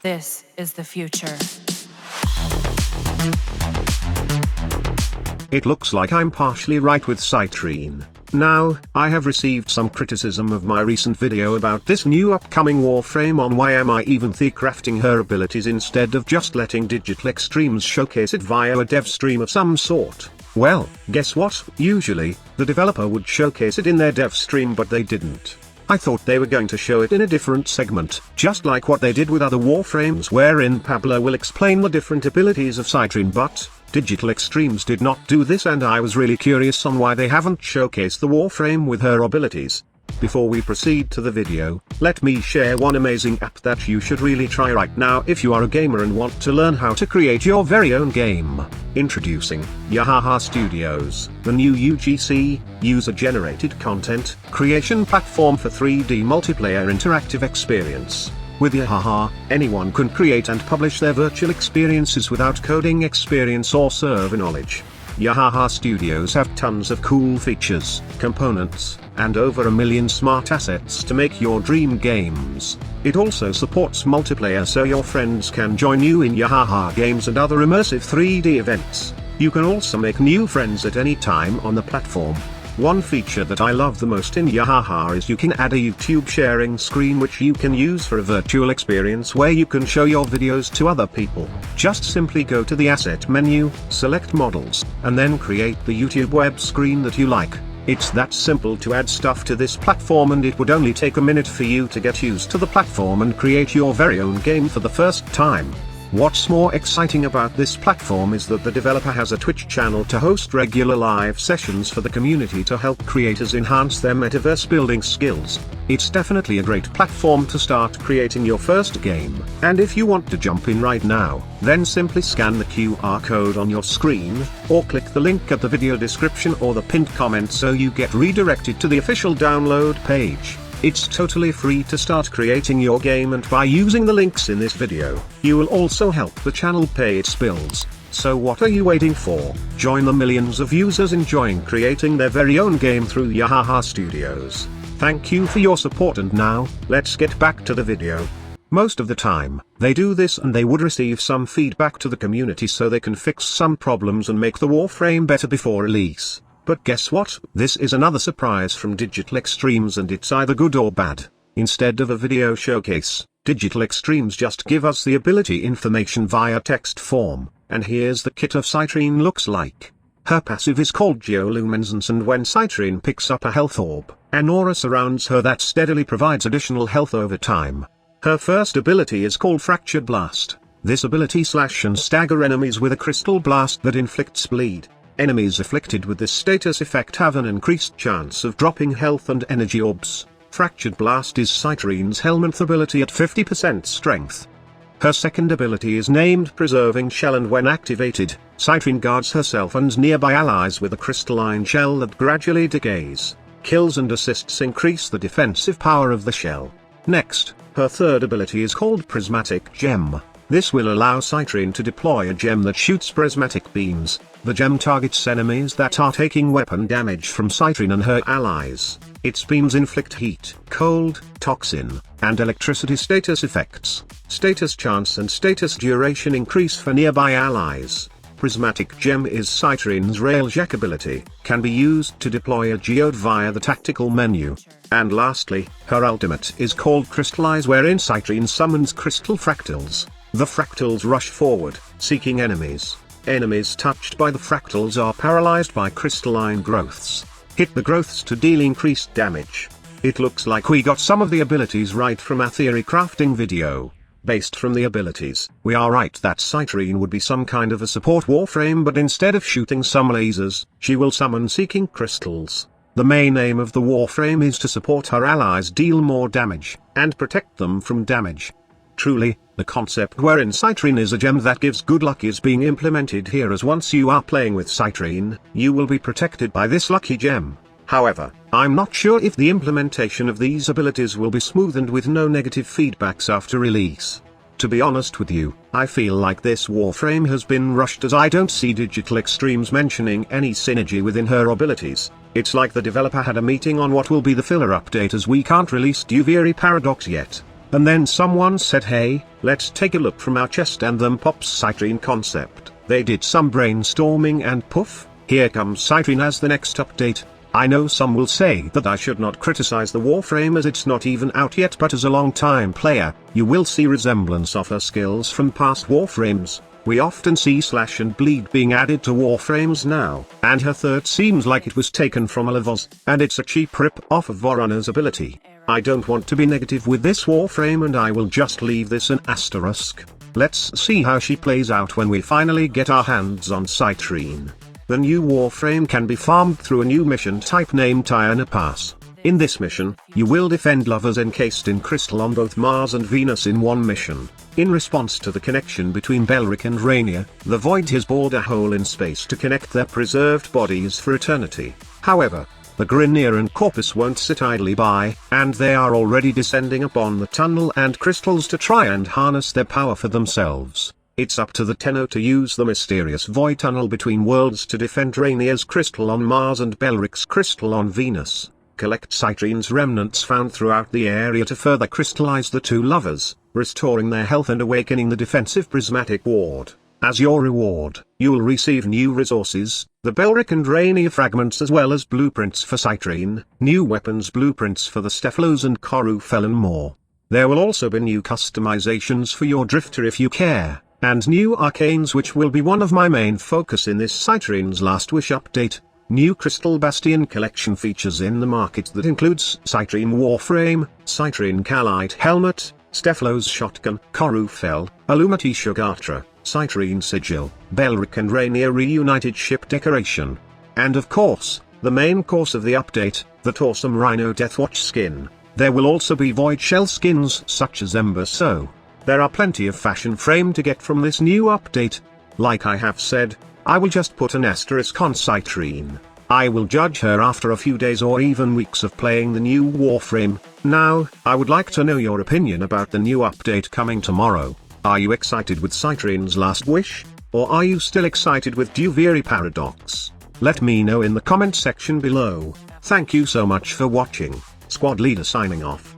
This is the future. It looks like I'm partially right with Citrine. Now, I have received some criticism of my recent video about this new upcoming Warframe on why am I even crafting her abilities instead of just letting Digital Extremes showcase it via a dev stream of some sort. Well, guess what? Usually, the developer would showcase it in their dev stream but they didn't. I thought they were going to show it in a different segment, just like what they did with other Warframes wherein Pablo will explain the different abilities of Citrine, but Digital Extremes did not do this, and I was really curious on why they haven't showcased the Warframe with her abilities. Before we proceed to the video, let me share one amazing app that you should really try right now if you are a gamer and want to learn how to create your very own game. Introducing Yahaha Studios, the new UGC, user-generated content creation platform for 3D multiplayer interactive experience. With Yahaha, anyone can create and publish their virtual experiences without coding experience or server knowledge. Yahaha Studios have tons of cool features, components, and over 1 million smart assets to make your dream games. It also supports multiplayer so your friends can join you in Yahaha games and other immersive 3D events. You can also make new friends at any time on the platform. One feature that I love the most in Yahaha is you can add a YouTube sharing screen which you can use for a virtual experience where you can show your videos to other people. Just simply go to the asset menu, select models, and then create the YouTube web screen that you like. It's that simple to add stuff to this platform, and it would only take a minute for you to get used to the platform and create your very own game for the first time. What's more exciting about this platform is that the developer has a Twitch channel to host regular live sessions for the community to help creators enhance their metaverse building skills. It's definitely a great platform to start creating your first game, and if you want to jump in right now, then simply scan the QR code on your screen, or click the link at the video description or the pinned comment so you get redirected to the official download page. It's totally free to start creating your game, and by using the links in this video, you will also help the channel pay its bills. So what are you waiting for? Join the millions of users enjoying creating their very own game through Yahaha Studios. Thank you for your support, and now, let's get back to the video. Most of the time, they do this and they would receive some feedback to the community so they can fix some problems and make the Warframe better before release. But guess what? This is another surprise from Digital Extremes, and it's either good or bad. Instead of a video showcase, Digital Extremes just give us the ability information via text form, and here's the kit of Citrine looks like. Her passive is called Geoluminescence, and when Citrine picks up a health orb, an aura surrounds her that steadily provides additional health over time. Her first ability is called Fractured Blast. This ability slash and stagger enemies with a crystal blast that inflicts bleed. Enemies afflicted with this status effect have an increased chance of dropping health and energy orbs. Fractured Blast is Citrine's helminth ability at 50% strength. Her second ability is named Preserving Shell, and when activated, Citrine guards herself and nearby allies with a crystalline shell that gradually decays. Kills and assists increase the defensive power of the shell. Next, her third ability is called Prismatic Gem. This will allow Citrine to deploy a gem that shoots prismatic beams. The gem targets enemies that are taking weapon damage from Citrine and her allies. Its beams inflict heat, cold, toxin, and electricity status effects. Status chance and status duration increase for nearby allies. Prismatic Gem is Citrine's Railjack ability, can be used to deploy a geode via the tactical menu. And lastly, her ultimate is called Crystallize, wherein Citrine summons crystal fractals. The fractals rush forward, seeking enemies. Enemies touched by the fractals are paralyzed by crystalline growths. Hit the growths to deal increased damage. It looks like we got some of the abilities right from our theory crafting video. Based from the abilities, we are right that Citrine would be some kind of a support Warframe, but instead of shooting some lasers, she will summon seeking crystals. The main aim of the Warframe is to support her allies deal more damage, and protect them from damage. Truly, the concept wherein Citrine is a gem that gives good luck is being implemented here, as once you are playing with Citrine, you will be protected by this lucky gem. However, I'm not sure if the implementation of these abilities will be smooth and with no negative feedbacks after release. To be honest with you, I feel like this Warframe has been rushed, as I don't see Digital Extremes mentioning any synergy within her abilities. It's like the developer had a meeting on what will be the filler update, as we can't release Duviri Paradox yet. And then someone said, hey, let's take a look from our chest, and then pops Citrine concept. They did some brainstorming and poof, here comes Citrine as the next update. I know some will say that I should not criticize the Warframe as it's not even out yet, but as a long-time player, you will see resemblance of her skills from past Warframes. We often see slash and bleed being added to Warframes now, and her third seems like it was taken from Alevos, and it's a cheap rip-off of Vorunner's ability. I don't want to be negative with this Warframe, and I will just leave this an asterisk. Let's see how she plays out when we finally get our hands on Citrine. The new Warframe can be farmed through a new mission type named Tyana Pass. In this mission, you will defend lovers encased in crystal on both Mars and Venus in one mission. In response to the connection between Belric and Rainier, the Void has bored a hole in space to connect their preserved bodies for eternity. However, the Grineer and Corpus won't sit idly by, and they are already descending upon the tunnel and crystals to try and harness their power for themselves. It's up to the Tenno to use the mysterious Void tunnel between worlds to defend Rainier's crystal on Mars and Belric's crystal on Venus. Collect Citrine's remnants found throughout the area to further crystallize the two lovers, restoring their health and awakening the defensive prismatic ward. As your reward, you will receive new resources, the Belric and Rainier fragments, as well as blueprints for Citrine, new weapons blueprints for the Stephalos and Corufel, and more. There will also be new customizations for your Drifter if you care, and new arcanes, which will be one of my main focus in this Citrine's Last Wish update. New Crystal Bastion collection features in the market that includes Citrine Warframe, Citrine Calite Helmet, Stephalos Shotgun, Corufel, Illumati Shugatra, Citrine Sigil, Belric and Rainier reunited ship decoration. And of course, the main course of the update, that awesome Rhino Deathwatch skin. There will also be Void Shell skins such as Ember, so there are plenty of fashion frame to get from this new update. Like I have said, I will just put an asterisk on Citrine. I will judge her after a few days or even weeks of playing the new Warframe. Now, I would like to know your opinion about the new update coming tomorrow. Are you excited with Citrine's Last Wish? Or are you still excited with Duviri Paradox? Let me know in the comment section below. Thank you so much for watching. Squad Leader signing off.